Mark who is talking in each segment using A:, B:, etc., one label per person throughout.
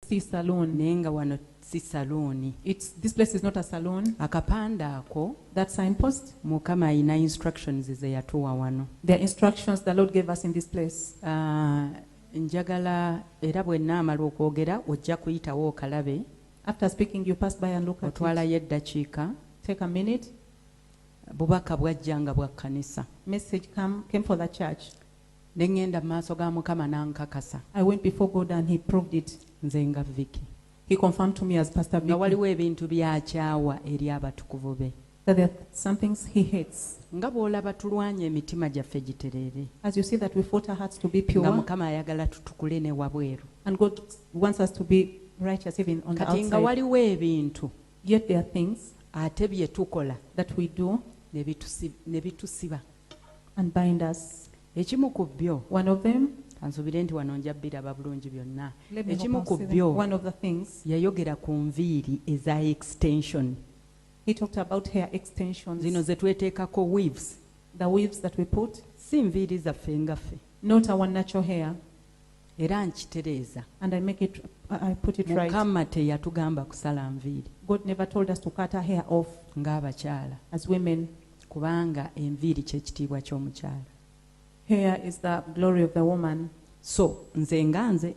A: see saloon.
B: Nenga wano si saloni.
A: This place is not a saloon.
B: Akapanda ako.
A: That signpost.
B: Mukama ina instructions ze yatuwa wano.
A: There are instructions the Lord gave us in this place.
B: Njagala era bwenna amala okwogera ojja kuyitawo okalabe.
A: After speaking, you pass by and look at
B: otwalayo eddakiika.
A: Take a minute.
B: Bubaka bwajjanga bwa kkanisa.
A: Message came for the church.
B: Ne ngenda mu maaso ga Mukama n'ankakasa.
A: I went before God and he proved it.
B: Nze nga Vicky.
A: He confirmed to me as Pastor Vicky.
B: Nga waliwo ebintu by'akyawa eri abatukuvu be.
A: That there are some things he hates.
B: Nga bw'olaba tulwanya emitima gyaffe gitereere.
A: As you see that we fought our hearts to be pure.
B: Nga Mukama ayagala tutukule ne wabweru.
A: And God wants us to be righteous even on the outside.
B: Kati nga waliwo ebintu.
A: Yet there are things
B: ate bye tukola
A: that we do
B: ne bitusiba
A: and bind us.
B: Ekimu ku byo.
A: One of them.
B: Kansubire nti wano nja biraba bulungi byonna.
A: Ekimu ku byo. One of the things.
B: Yayogera ku nviiri eza extension.
A: He talked about hair extensions.
B: Zino ze tweteekako weaves.
A: The weaves that we put.
B: Si nviiri zaffe ngaffe.
A: Not our natural hair.
B: Era nkitereeza.
A: And I put it right.
B: Mukama teyatugamba kusala nviiri.
A: God never told us to cut our hair off.
B: Ng'abakyala.
A: As women.
B: Kubanga enviiri kye kitiibwa ky'omukyala.
A: Hair is the glory of the woman.
B: So nze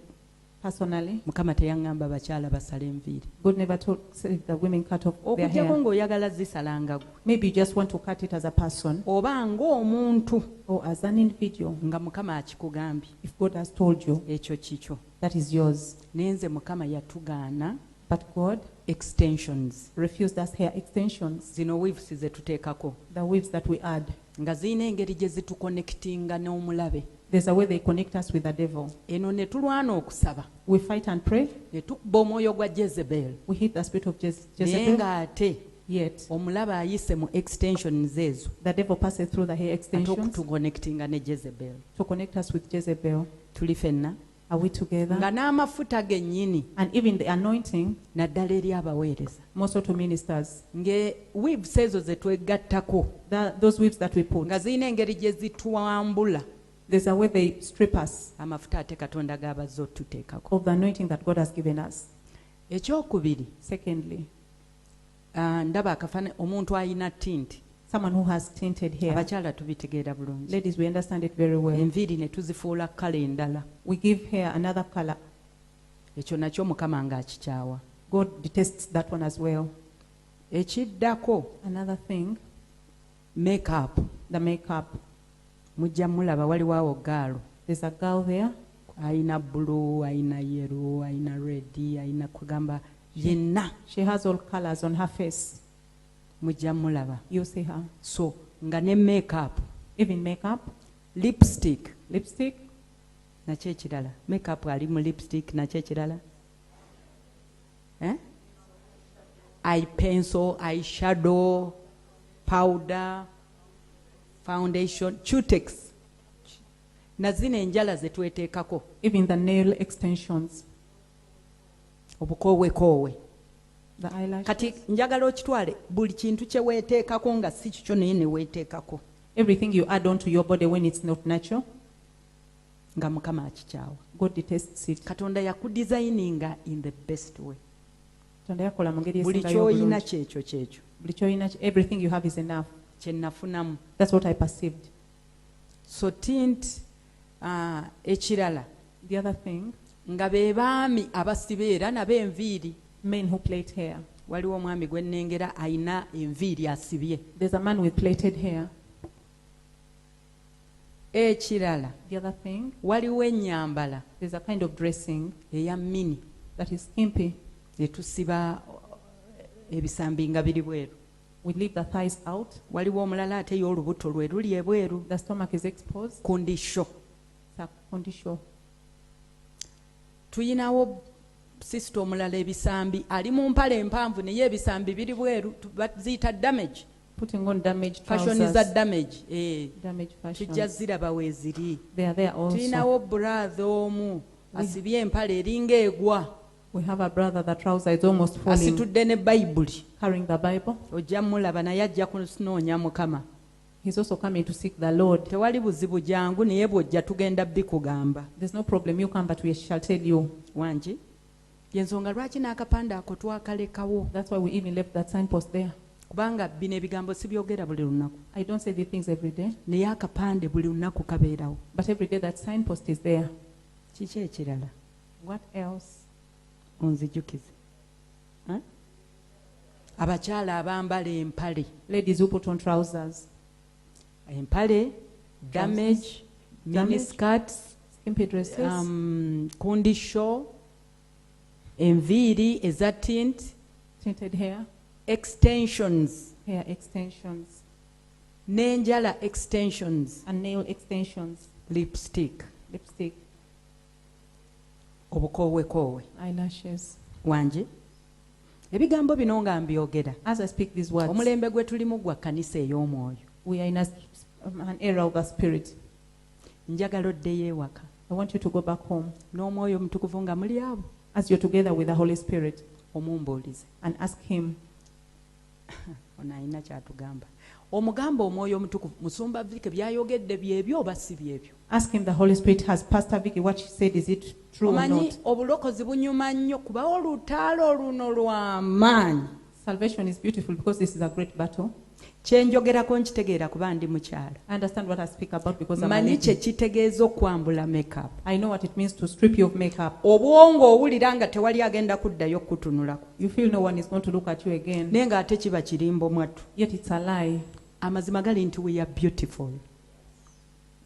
A: personally,
B: Mukama teyaŋŋamba bakyala basale enviiri.
A: God never told the women cut off their hair.
B: Okujjako ng'oyagala zisalanga gwe.
A: Maybe you just want to cut it as a person.
B: Oba ng'omuntu.
A: Or as an individual.
B: Nga Mukama akikugambye.
A: If God has told you.
B: Ekyo kikyo.
A: That is yours.
B: Nenze Mukama yatugaana.
A: But God
B: extensions.
A: Refused us hair extensions.
B: Zino weaves ze tuteekako.
A: The weaves that we add.
B: Nga ziyina engeri gye zituconnectinga n'omulabe.
A: There's a way they connect us with the devil.
B: Eno ne tulwana okusaba.
A: We fight and pray.
B: Ne tukuba omwoyo gwa Jezebel.
A: We hit the spirit of Jezebel.
B: Naye ng'ate
A: yet
B: omulaba ayise mu extensions ezo.
A: The devil passes through the hair extensions.
B: Okutuconnectinga ne Jezebel.
A: To connect us with Jezebel.
B: Tuli fenna.
A: Are we together?
B: Nga n'amafuta gennyini.
A: And even the anointing.
B: Naddala eri abaweereza.
A: Most to ministers.
B: Nge weaves ezo ze twegattako.
A: Those weaves that we put.
B: Nga ziyina engeri gye zitwambula.
A: There's a way they strip us.
B: Amafuta ate Katonda g'abazze otuteekako.
A: Of the anointing that God has given us.
B: Ekyokubiri.
A: Secondly.
B: Ndaba akafana omuntu ayina tint.
A: Someone who has tinted hair.
B: Abakyala tubitegeera bulungi.
A: Ladies, we understand it very well.
B: Enviiri ne tuzifuula kala endala.
A: We give hair another color.
B: Ekyo nakyo Mukama ng'akikyawa.
A: God detests that one as well.
B: Ekiddako.
A: Another thing.
B: Makeup.
A: The makeup.
B: Mujja mulaba waliwo awo gaalo.
A: There's a girl there.
B: Ayina blue, ayina yellow, ayina red, ayina kugamba yenna.
A: She has all colors on her face.
B: Mujja mulaba.
A: You see her.
B: So nga ne makeup.
A: Even makeup.
B: Lipstick.
A: Lipstick.
B: Nakyo ekirala. Makeup ali mu lipstick nakyo ekirala. Eye pencil, eye shadow, powder, foundation, cutex. Nazina enjala ze tweteekako.
A: Even the nail extensions.
B: Obukoowe.
A: The eyelashes.
B: Kati njagala okitwale buli kintu kye weeteekako nga si kikyo naye ne weeteekako.
A: Everything you add on to your body when it's not natural.
B: Nga Mukama akikyawa.
A: God detests it.
B: Katonda yakudesigninga in the best way.
A: Katonda yakola mu ngeri esinga
B: buli ky'oyina kyekyo.
A: Buli ky'oyina, everything you have is enough.
B: Kye nafunamu.
A: That's what I perceived.
B: So tint ekirala.
A: The other thing.
B: Nga be baami abasibe era nabo enviiri.
A: Men who plait hair.
B: Waliwo omwami gwe nnengera ayina enviiri asibye.
A: There's a man with plaited hair.
B: Ekirala.
A: The other thing.
B: Waliwo ennyambala.
A: There's a kind of dressing.
B: Eya mini.
A: That is skimpy.
B: Etusiba ebisambi nga biri bweru.
A: We leave the thighs out.
B: Waliwo omulala ate y'olubuto lwe luli ebweru.
A: The stomach is exposed.
B: Kondisho.
A: Kondisho.
B: Tuyinawo sister omulala ebisambi ali mu mpale empanvu naye ebisambi biri bweru baziyita damage.
A: Putting on damaged trousers.
B: Fashion is a damage.
A: Damage fashion.
B: Tujja ziraba weeziri.
A: They are there also.
B: Tuyinawo brother omu asibye empale eringa egwa.
A: We have a brother, the trouser is almost falling.
B: Asitudde ne Bayibuli.
A: Carrying the Bible.
B: Ojja mulaba naye ajja kunoonya Mukama.
A: He's also coming to seek the Lord.
B: Tewali buzibu jangu naye bw'ojja tugenda bikugamba.
A: There's no problem. You come, but we shall tell you.
B: Wangi. yensonga lwaki n'akapande ako twakalekawo,
A: That's why we even left that signpost there.
B: kubanga bino ebigambo sibyogera buli lunaku,
A: I don't say these things every day,
B: naye akapande buli lunaku kabeerawo.
A: but every day that signpost is there.
B: Kiki ekirala
A: What else?
B: onzijukize? Abakyala abambala empale,
A: Ladies who put on trousers,
B: empale, damage, miniskirts,
A: skimpy dresses,
B: kundisho, enviiri eza tint,
A: tinted hair,
B: extensions,
A: hair extensions,
B: n'enjala extensions,
A: and nail extensions,
B: lipstick,
A: lipstick,
B: obukooweekoowe.
A: eyelashes.
B: Wanje ebigambo bino nga mbyogera,
A: As I speak these words,
B: omulembe gwe tulimu gwa kkanisa ey'omwoyo.
A: we are in an era of the Spirit.
B: Njagala oddeyo ewaka
A: I want you to go back home
B: n'omwoyo omutukuvu nga muli abo,
A: as you're together with the Holy Spirit
B: omumbuulize.
A: and ask Him.
B: Ono alina kyatugamba. Omugamba omwoyo omutukuvu, Musumba Vicky byayogedde byebyo oba si byebyo?
A: Ask Him, the Holy Spirit, has Pastor Vicky what she said, is it true or
B: Omanyi
A: not?
B: obulokozi bunyuma nnyo kuba olutaalo luno lw'amaanyi.
A: Salvation is beautiful because this is a great battle.
B: Kyenjogerako nkitegeera kuba ndi mukyala.
A: I understand what I speak about because I'm a
B: Manyi
A: lady.
B: kye kitegeeza okwambula makeup.
A: I know what it means to strip you of makeup.
B: Obwongo owulira nga tewali agenda kuddayo kutunulako.
A: You feel no one is going to look at you again.
B: Naye ng'ate kiba kirimbo mwattu.
A: Yet it's a lie.
B: Amazima gali nti we are beautiful.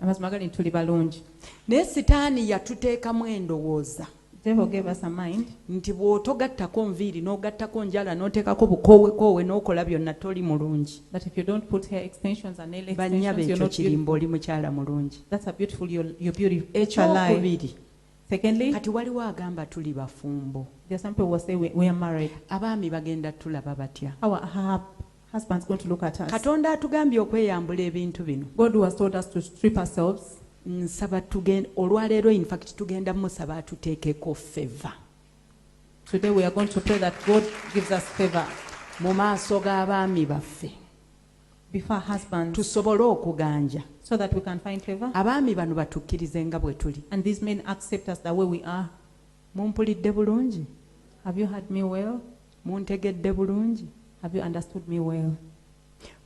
A: Amazima gali tuli balungi.
B: Naye Sitaani yatuteekamu endowooza
A: Devil gave us a mind
B: nti bw'otogattako nviiri n'ogattako njala n'oteekako bukooweekoowe n'okola byonna toli mulungi.
A: that if you don't put hair extensions and nail
B: Bannyabo
A: extensions, you're
B: ekyo
A: not
B: kirimba
A: beautiful.
B: oli mukyala mulungi.
A: That's a beautiful, your beauty. It's a lie.
B: Ekyokubiri,
A: Secondly,
B: kati waliwo agamba tuli bafumbo.
A: there are some people who say we are married.
B: Abaami bagenda tulaba batya?
A: Our husband's going to look at us.
B: Katonda atugambye okweyambula ebintu bino.
A: God who has told us to strip ourselves,
B: Nsaba tugenda olwaleero, in fact tugenda musaba atuteekeko favor
A: today we are going to pray that God gives us favor
B: mu maaso g'abaami baffe,
A: before husbands
B: tusobole okuganja.
A: so that we can find favor.
B: Abaami bano batukkirize nga bwe tuli.
A: And these men accept us the way we are.
B: Mumpulidde bulungi?
A: Have you heard me well?
B: Muntegedde bulungi?
A: Have you understood me well?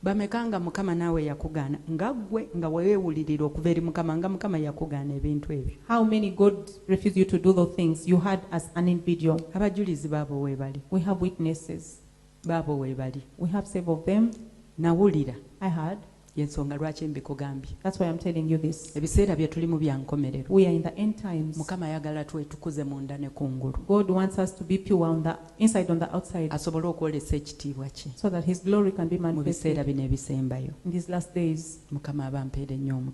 B: Bameka nga Mukama naawe yakugaana nga ggwe nga weewulirira okuva eri Mukama nga Mukama yakugaana ebintu ebyo?
A: How many God refused you to do those things you had as an individual?
B: Abajulizi baabo weebali,
A: We have witnesses.
B: baabo weebali.
A: We have several of them.
B: Nawulira,
A: I heard.
B: y'ensonga lwaki mbikugambye.
A: That's why I'm telling you this.
B: Ebiseera bye tulimu bya nkomerero.
A: We are in the end times.
B: Mukama ayagala twetukuze munda ne kungulu,
A: God wants us to be pure on the inside, on the outside,
B: asobole okwolesa ekitiibwa kye
A: so that His glory can be
B: mu biseera
A: manifested
B: bino ebisembayo.
A: in these last days.
B: Mukama abampeere nnyo